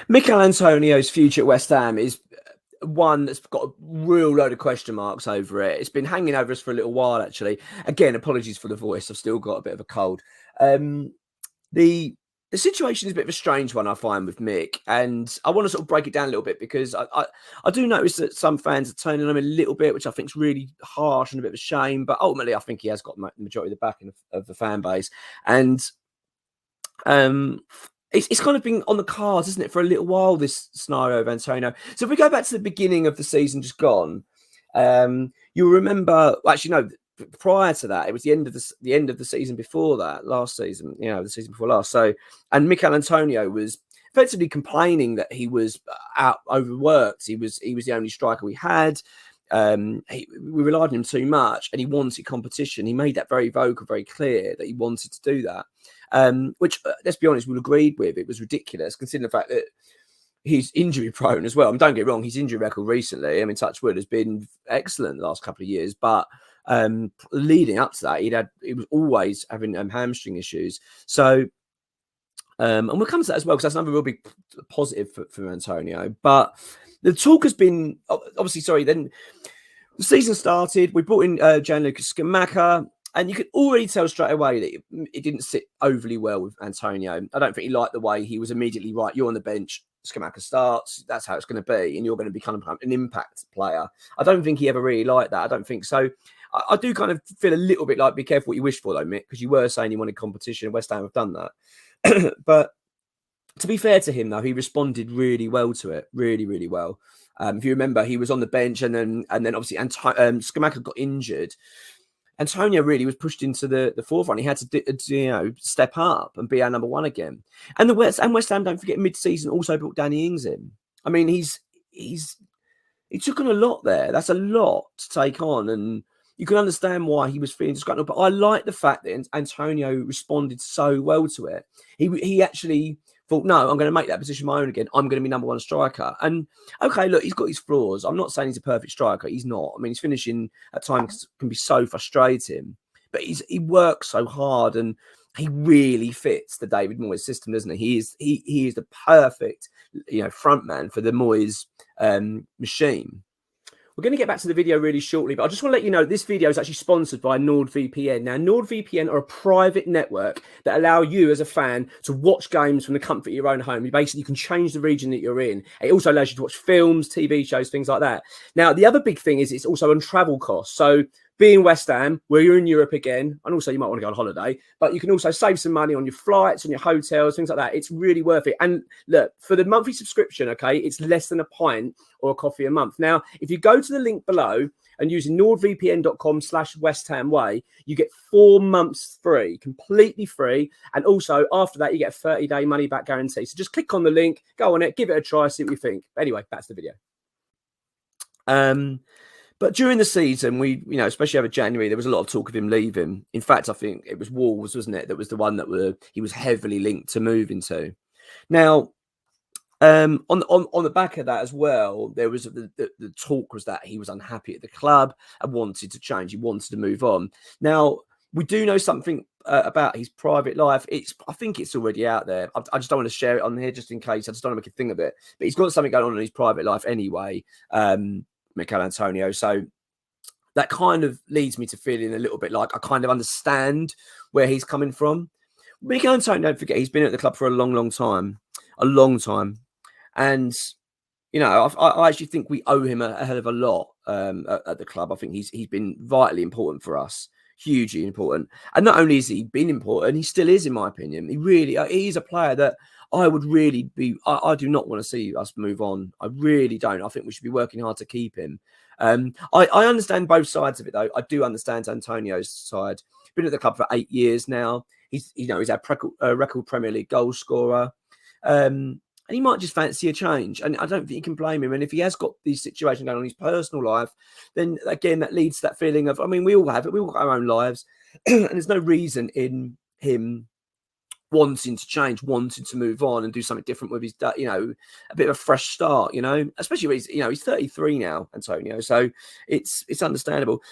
Michail Antonio's future at West Ham is one that's got a real load of question marks over it. It's been hanging over us for a little while, actually. Again, apologies for the voice. I've still got a bit of a cold. The the situation is a bit of a strange one, I find, with Mick, and I want to sort of break it down a little bit because I do notice that some fans are turning on him a little bit, which I think is really harsh and a bit of a shame. But ultimately, I think he has got the majority of the backing of the fan base, and um, it's kind of been on the cards, isn't it, for a little while, this scenario of Antonio. So if we go back to the beginning of the season just gone, you'll remember, well, actually, no, prior to that, it was the end of the season before that, last season, the season before last. So, and Michail Antonio was effectively complaining that he was out overworked. He was the only striker we had. We relied on him too much, and he wanted competition. He made that very vocal, very clear that he wanted to do that. Which, let's be honest, we agreed with. It was ridiculous, considering the fact that he's injury prone as well. I mean, don't get me wrong, his injury record recently, I mean, touch wood, has been excellent the last couple of years. But leading up to that, he was always having hamstring issues. So, and we'll come to that as well, because that's another real big positive for Antonio. But the talk has been obviously, sorry, then the season started. We brought in Gianluca Scamacca. And you could already tell straight away that it didn't sit overly well with Antonio. I don't think he liked the way he was immediately, right, you're on the bench, Scamacca starts, that's how it's going to be, and you're going to become an impact player. I don't think he ever really liked that. I don't think so. I do kind of feel a little bit like, be careful what you wish for, though, Mick, because you were saying you wanted competition. West Ham have done that. But to be fair to him, though, he responded really well to it, really, really well. If you remember, he was on the bench, and then obviously Scamacca got injured. Antonio really was pushed into the forefront. He had to step up and be our number one again. And West Ham, don't forget, mid-season also brought Danny Ings in. I mean, he took on a lot there. That's a lot to take on, and you can understand why he was feeling disgruntled. But I like the fact that Antonio responded so well to it. He actually thought, no, I'm going to make that position my own again. I'm going to be number one striker. And okay, look, he's got his flaws. I'm not saying he's a perfect striker. He's not. I mean, his finishing at times can be so frustrating, but he works so hard, and he really fits the David Moyes system, doesn't he? He is the perfect, front man for the Moyes machine. We're going to get back to the video really shortly, but I just want to let you know this video is actually sponsored by NordVPN. Now, NordVPN are a private network that allow you as a fan to watch games from the comfort of your own home. You can change the region that you're in. It also allows you to watch films, TV shows, things like that. Now, the other big thing is it's also on travel costs. So being West Ham, where you're in Europe again, and also you might want to go on holiday, but you can also save some money on your flights, on your hotels, things like that. It's really worth it. And look, for the monthly subscription, okay, it's less than a pint or a coffee a month. Now, if you go to the link below and using nordvpn.com/West Ham Way, you get 4 months free, completely free. And also after that, you get a 30-day money back guarantee. So just click on the link, go on it, give it a try, see what you think. Anyway, back to the video. But during the season, especially over January, there was a lot of talk of him leaving. In fact, I think it was Wolves, wasn't it? That was the one that he was heavily linked to moving to. Now, on the back of that as well, there was the talk was that he was unhappy at the club and wanted to change. He wanted to move on. Now, we do know something about his private life. I think it's already out there. I just don't want to share it on here just in case. I just don't want to make a thing of it. But he's got something going on in his private life anyway. Michail Antonio. So that kind of leads me to feeling a little bit like I kind of understand where he's coming from. Michail Antonio, don't forget, he's been at the club for a long time. And, I actually think we owe him a hell of a lot at the club. I think he's been vitally important for us, hugely important. And not only has he been important, he still is, in my opinion. He's a player that I would really be. I do not want to see us move on. I really don't. I think we should be working hard to keep him. I understand both sides of it, though. I do understand Antonio's side. Been at the club for 8 years now. He's our record Premier League goal scorer. And he might just fancy a change. And I don't think you can blame him. And if he has got these situations going on in his personal life, then again, that leads to that feeling of, I mean, we all have it. We all got our own lives. And there's no reason in him wanting to change, wanting to move on and do something different with his, a bit of a fresh start, especially when he's 33 now, Antonio. So it's understandable.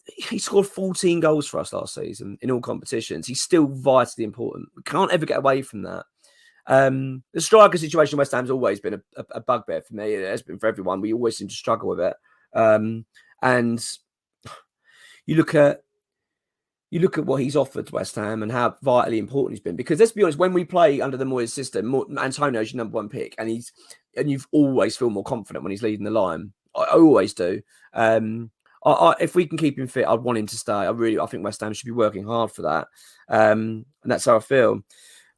He scored 14 goals for us last season in all competitions. He's still vitally important. We can't ever get away from that. The striker situation in West Ham's always been a bugbear for me. It has been for everyone. We always seem to struggle with it. And you look at what he's offered to West Ham and how vitally important he's been. Because let's be honest, when we play under the Moyes system, Antonio's your number one pick, and you've always feel more confident when he's leading the line. I always do. If we can keep him fit, I'd want him to stay. I think West Ham should be working hard for that. And that's how I feel.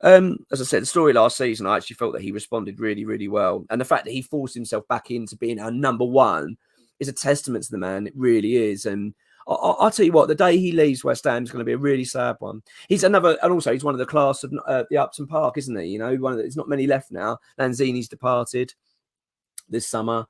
As I said, the story last season, I actually felt that he responded really, really well. And the fact that he forced himself back into being our number one is a testament to the man. It really is. And I'll tell you what, the day he leaves West Ham is going to be a really sad one. He's one of the class of the Upton Park, isn't he? You know, there's not many left now. Lanzini's departed this summer.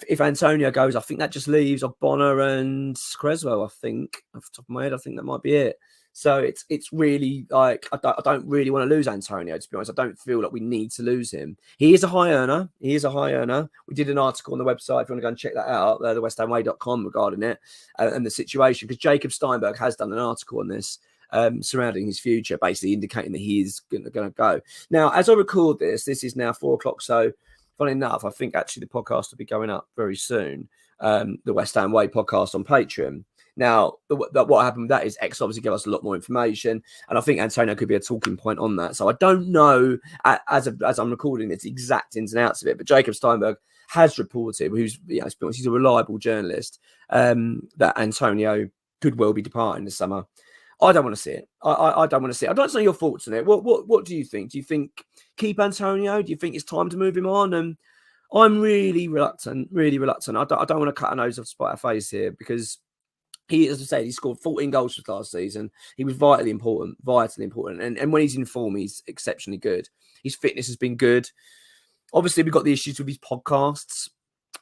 If Antonio goes, I think that just leaves Bonner and Creswell. I think, off the top of my head, I think that might be it. So it's really like I don't really want to lose Antonio, to be honest. I don't feel like we need to lose him. He is a high earner. We did an article on the website if you want to go and check that out, the westhamway.com regarding it and the situation, because Jacob Steinberg has done an article on this surrounding his future, basically indicating that he is going to go. Now, as I record this is now 4:00. So funny enough, I think actually the podcast will be going up very soon. The West Ham Way podcast on Patreon. Now, what happened with that is X obviously gave us a lot more information, and I think Antonio could be a talking point on that. So I don't know, as I'm recording this, exact ins and outs of it, but Jacob Steinberg has reported, he's a reliable journalist, that Antonio could well be departing this summer. I don't want to see it. I don't want to see it. I'd like to know your thoughts on it. What do you think? Do you think keep Antonio? Do you think it's time to move him on? And I'm really reluctant. I don't want to cut a nose off spite a face here, because he, as I said, he scored 14 goals for last season. He was vitally important. And when he's in form, he's exceptionally good. His fitness has been good. Obviously, we've got the issues with his podcasts.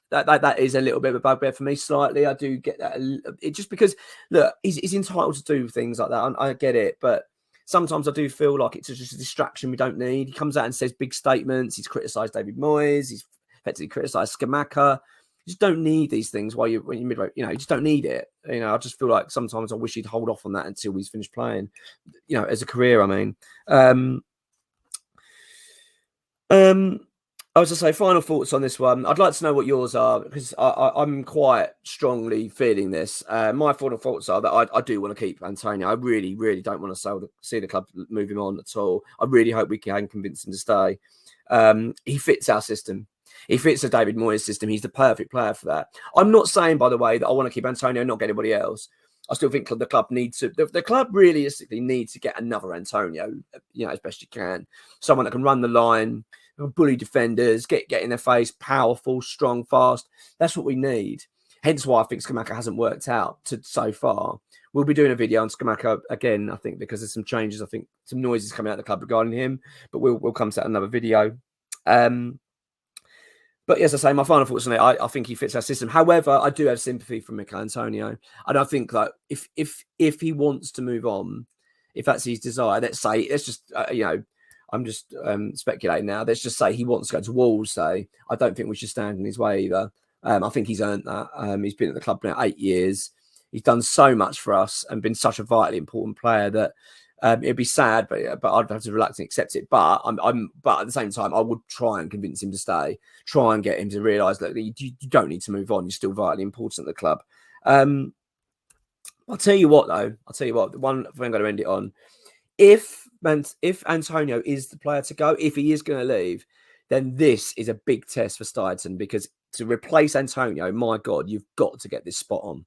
That is a little bit of a bugbear for me, slightly. I do get that. It just because, look, he's entitled to do things like that. I get it. But sometimes I do feel like it's just a distraction we don't need. He comes out and says big statements. He's criticised David Moyes. He's effectively criticised Scamacca. You just don't need these things when you're midway. You just don't need it. I just feel like sometimes I wish he'd hold off on that until he's finished playing. As a career, I mean. I was to say, final thoughts on this one. I'd like to know what yours are, because I'm quite strongly feeling this. My final thoughts are that I do want to keep Antonio. I really, really don't want to see the club move him on at all. I really hope we can convince him to stay. He fits our system. He fits the David Moyes system. He's the perfect player for that. I'm not saying, by the way, that I want to keep Antonio and not get anybody else. I still think the club needs to. The club realistically needs to get another Antonio, as best you can. Someone that can run the line, bully defenders, get in their face, powerful, strong, fast. That's what we need. Hence why I think Scamacca hasn't worked out so far. We'll be doing a video on Scamacca again, I think, because there's some changes. I think some noises coming out of the club regarding him, but we'll come to that in another video. But as I say, my final thoughts on it, I think he fits our system. However, I do have sympathy for Michail Antonio. And I think that if he wants to move on, if that's his desire, let's just, I'm just speculating now. Let's just say he wants to go to Wolves, say. I don't think we should stand in his way either. I think he's earned that. He's been at the club now 8 years. He's done so much for us and been such a vitally important player that it'd be sad, but I'd have to reluctantly accept it. But but at the same time, I would try and convince him to stay. Try and get him to realise that you don't need to move on. You're still vitally important at the club. I'll tell you what, though. The one thing I'm going to end it on. If Antonio is the player to go, if he is going to leave, then this is a big test for Steidton, because to replace Antonio, my God, you've got to get this spot on.